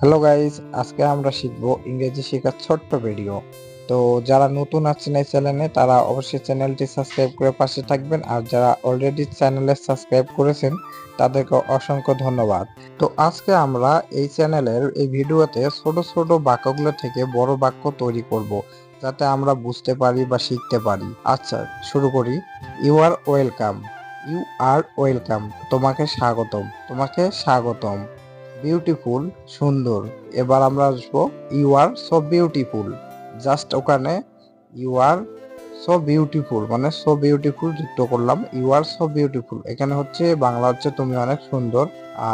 Hello guys, আজকে আমরা শিখবো ইংরেজি শেখার ছোট্ট ভিডিও। তো যারা নতুন আছেন এই চ্যানেলে তারা অবশ্যই চ্যানেলটি সাবস্ক্রাইব করে পাশে থাকবেন, আর যারা অলরেডি চ্যানেলে সাবস্ক্রাইব করেছেন তাদেরকে অসংখ্য ধন্যবাদ। তো আজকে আমরা এই চ্যানেলের এই ভিডিওতে ছোট ছোট বাক্যগুলো থেকে বড় বাক্য তৈরি করব, যাতে আমরা বুঝতে পারি বা শিখতে পারি। আচ্ছা, শুরু করি। You are welcome. You are welcome, তোমাকে স্বাগতম, তোমাকে স্বাগতম। বিউটিফুল, সুন্দর। এবার আমরা আসবো you are so beautiful. Just ওখানে ইউ আর সো বিউটিফুল মানে সো বিউটিফুল যুক্ত করলাম। ইউ আর সো বিউটিফুল এখানে হচ্ছে বাংলা হচ্ছে তুমি অনেক সুন্দর।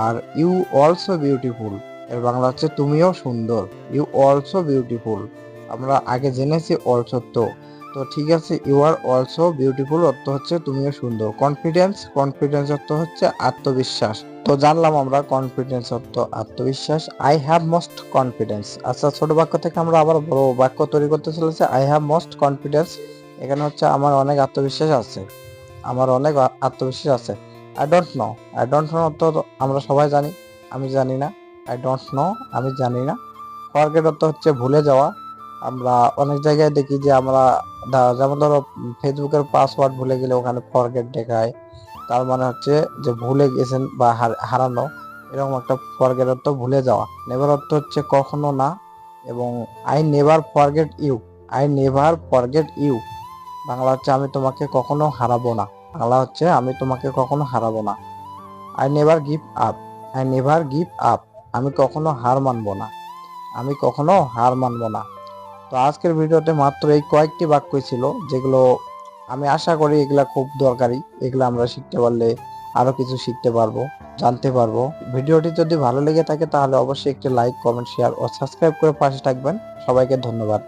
আর ইউ অলসো বিউটিফুল এর বাংলা হচ্ছে তুমিও সুন্দর। ইউ অলসো বিউটিফুল, আমরা আগে জেনেছি অলসো। তো তো ঠিক আছে, ইউ আর অলসো বিউটিফুল অর্থ হচ্ছে তুমিও সুন্দর। কনফিডেন্স, কনফিডেন্স অর্থ হচ্ছে আত্মবিশ্বাস। তো জানলাম আমরা কনফিডেন্স অর্থ আত্মবিশ্বাস। I have most confidence. আচ্ছা, ছোট বাক্য থেকে আমরা আবার বড় বাক্য তৈরি করতে চলেছি। আই হ্যাভ মোস্ট কনফিডেন্স এখানে হচ্ছে আমার অনেক আত্মবিশ্বাস আছে, আমার অনেক আত্মবিশ্বাস আছে। I don't know, I don't know অর্থ আমরা সবাই জানি, আমি জানি না। আই ডোন্ট নো, আমি জানি না। ফরগেট অর্থ হচ্ছে ভুলে যাওয়া। আমরা অনেক জায়গায় দেখি যে আমরা যেমন ধরো ফেসবুকের পাসওয়ার্ড ভুলে গেলে ওখানে ফরগেট দেখায়, তার মানে হচ্ছে যে ভুলে গেছেন বা হারানো, এরকম একটা। ফরগেট অর্থ ভুলে যাওয়া। নেভার অর্থ হচ্ছে কখনো না। এবং I never forget you, I never forget you Bangla হচ্ছে আমি তোমাকে কখনো হারাবো না। বাংলা হচ্ছে আমি তোমাকে কখনো হারাবো না। I never give up, I never give up আমি কখনো হার মানবো না, আমি কখনো হার মানবো না। তো আজকের ভিডিওতে মাত্র এই কয়েকটি বাক্যই ছিল, যেগুলো আমি আশা করি এগুলা খুব দরকারি। এগুলো আমরা শিখতে পারলে আরো কিছু শিখতে পারবো, জানতে পারবো। ভিডিওটি যদি ভালো লেগে থাকে তাহলে অবশ্যই একটি লাইক, কমেন্ট, শেয়ার ও সাবস্ক্রাইব করে পাশে থাকবেন। সবাইকে ধন্যবাদ।